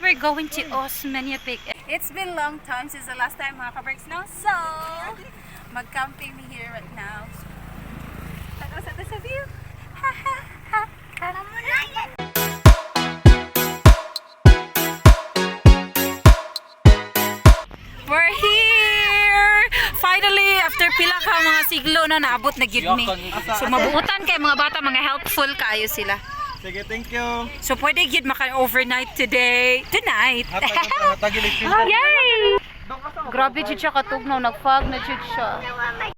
we're going to Osmena Peak. It's been a long time since the last time mga ka-breaks now. So, mag-camping me here right now. Tanaw sa sa view. Ha ha ha. Tara mo na yan. We're here! Finally, after pila ka mga siglo na naabot na gid mi. So mabuutan kay mga bata, mga helpful kayo sila. Sige, thank you. So pwede gid maka-overnight today. Tonight. Yay! Grabe jud siya katugnaw, nag-fog na jud siya.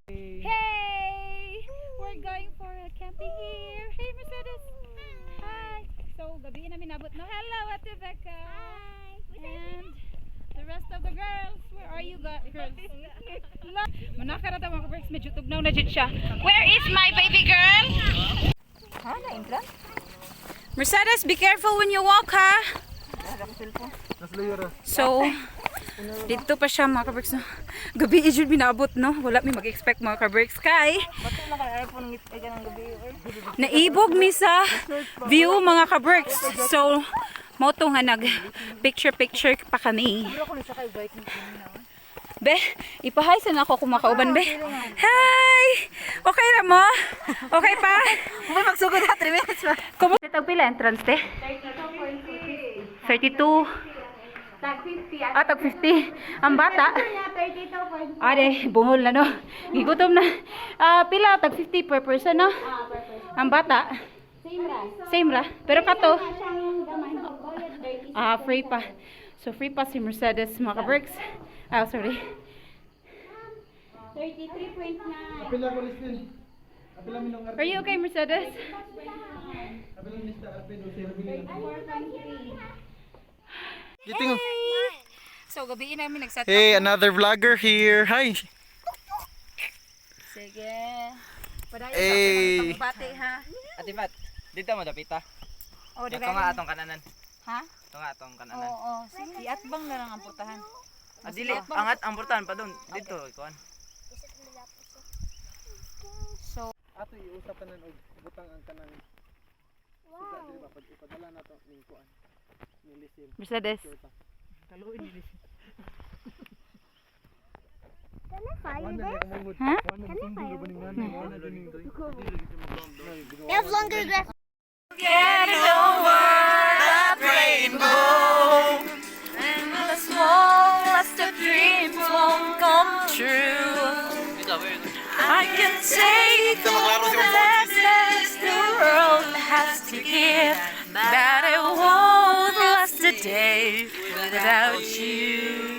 Hey! We're going for a camping here. Hey Mercedes. Hi. So gabi namin nabot no. Hello, Ate Becca. Hi. And the rest of the girls, where are you girls? Manaka na tayo mga ka-breaks, medyo tugnaw na jud siya. Where is my baby girl? Ha, na-implant? Mercedes, be careful when you walk, ha? So, dito pa siya mga ka-breaks, no? Gabi i-jud binabot, no? Wala mi mag-expect mga ka-breaks kay naibog mi sa view mga ka-breaks. So, mo to nga nag picture pa kami. Be, ipahay sa na ako kumakauban, be. Hi! Okay na mo? Okay pa? May magsugod na 3 minutes ba? Kumusta tag pila entrance te? 32. Tag 50. Ah, tag 50. Ang bata? 32. Are, bungol na no. Gigutom na. Pila tag 50 per person no? Per person. Ang bata? Same ra. Pero kato? Free pa. So free pa si Mercedes mga ka-breaks. Sorry. 33.9. Are you okay, Mercedes? 4.3. So gabi namin nag-set up. Hey, another vlogger here. Hi. Sige. Padayon Hey. sa bati ha. Ate Pat, dito mo dapita. Oh, Ito nga atong kananan. Ha? Ito nga atong kananan. Oo, sige. Iatbang na lang ang putahan. Dili, angat ang portahan pa doon. Dito, ikuan. So, Ato iusap tanan og butang ang kanan. Wow. Dili ba pag ipadala na to ning kuan. Ning lisim. Mercedes. Kaluin ni lisim. Ha? They have longer grass. Getting over that rainbow, and the smallest of dreams won't come true. I can take all the lessons the world has to give, but it won't last a day without you.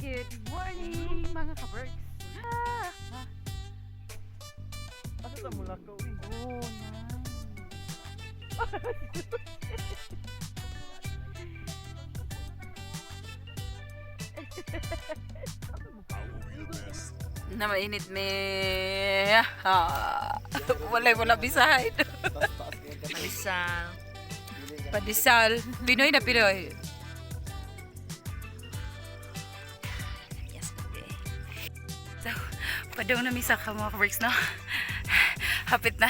Good morning mga ka-breaks. Asa ta mula ka uy? Oh, nice. Na mainit me. Wala bisahin. Padisal. Padisal. Pinoy na Pinoy. So, padong na misa ka mga ka-breaks, no? Hapit na.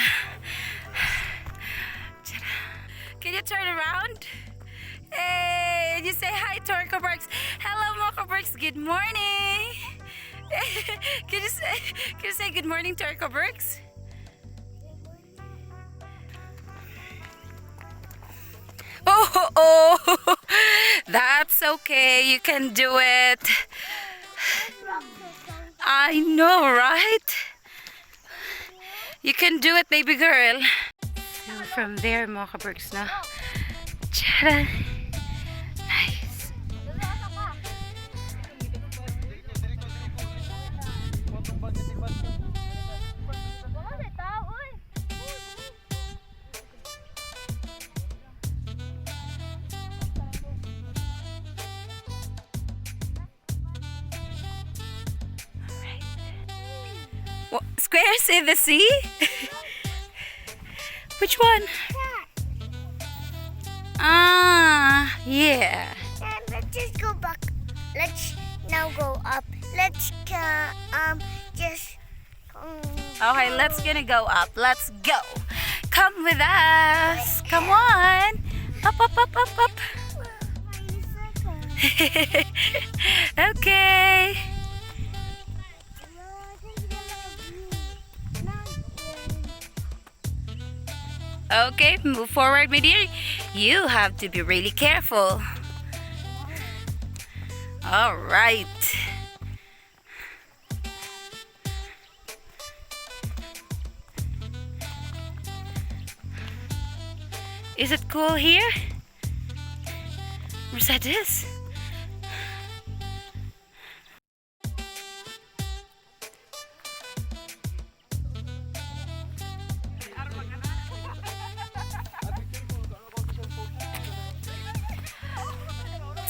Can you turn around? Hey, you say hi to our ka-breaks. Hello mga ka-breaks, good morning. Can you say good morning to our ka-breaks? Oh, that's okay. You can do it. I know, right? You can do it, baby girl. So from there, mga ka-breaks na. Tara! Nice. Squares in the sea? Which one? Ah, yeah. Let's just go back. Let's now go up. Let's just. Okay, let's gonna go up. Let's go. Come with us. Come on. Up, up, up, up, up. Okay. Okay, move forward, my dear. You have to be really careful. All right. Is it cool here? Mercedes?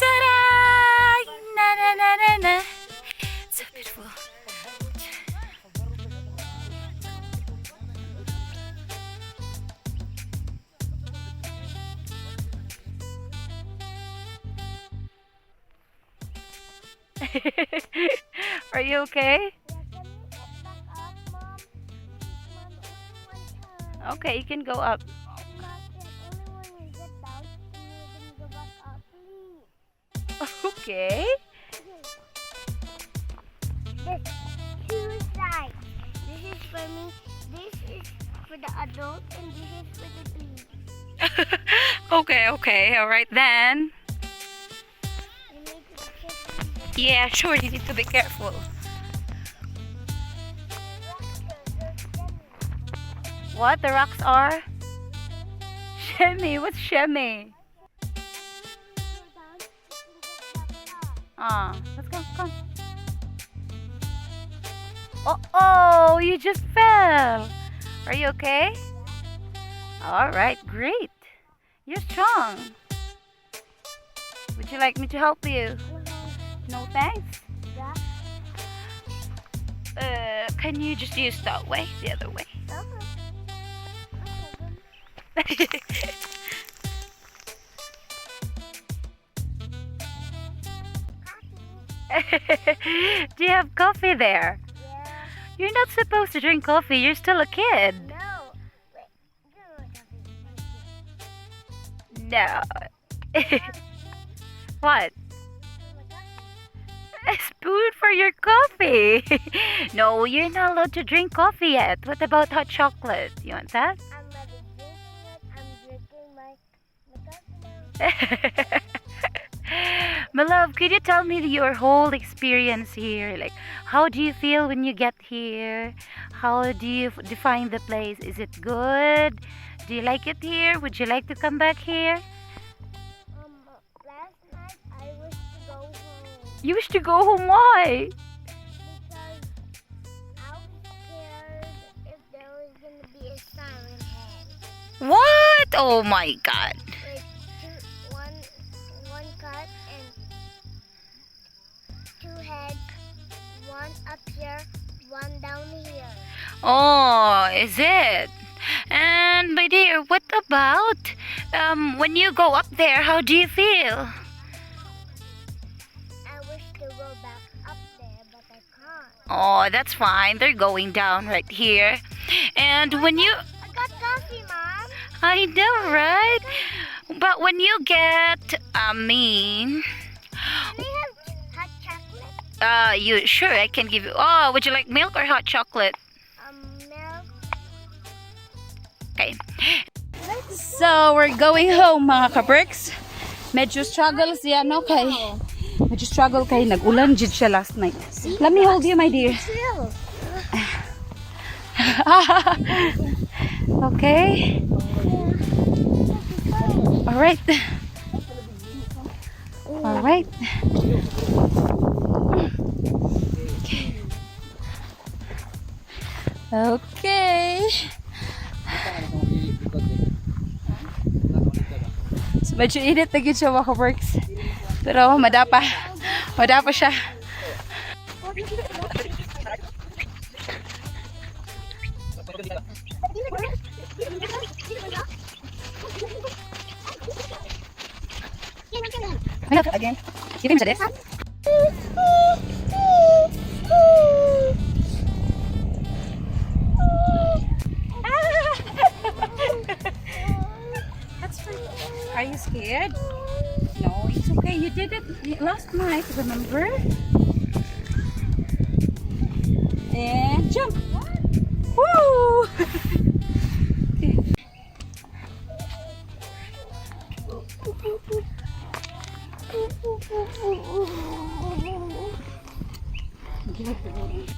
Ta-da! Na na na na na. So beautiful. Are you okay? Okay, you can go up. Okay. There's two sides. This is for me. This is for the adult, and this is for the baby. Okay, okay. All right then. You need to be careful. Yeah, sure. You need to be careful. What the rocks are? Shimmy. What's shimmy? Let's go. Come. Oh, you just fell. Are you okay? All right, great. You're strong. Would you like me to help you? No, thanks. Can you just use that way, the other way? Do you have coffee there? Yeah. You're not supposed to drink coffee. You're still a kid. No. Wait. No. What? A spoon for your coffee. No, you're not allowed to drink coffee yet. What about hot chocolate? You want that? I'm not drinking it. I'm drinking my coffee now. My love, could you tell me your whole experience here? Like, how do you feel when you get here? How do you define the place? Is it good? Do you like it here? Would you like to come back here? Last night I wish to go home You wish to go home? Why? because I was scared if there was gonna be a siren head. What? Oh my God. Like one cut and two heads, one up here, one down here. Oh, is it? And my dear, what about when you go up there? How do you feel? I wish to go back up there, but I can't. Oh, that's fine. They're going down right here. And when you... I got coffee, Mom. I know, right? But when you get, We have hot chocolate. you sure I can give you... Oh, would you like milk or hot chocolate? Milk. Okay. So, we're going home, mga kabricks. Medyo struggles yan, okay. Medyo struggle kay nag-ulan did siya last night. Let me hold you, my dear. Chill. Okay. All right. All right. Okay. So, medyo init na gid siya, mga works. Pero madapa. Madapa siya. Again. Give him this. That's fine. Are you scared? No, it's okay. You did it last night, remember? And jump. Woo! Give it.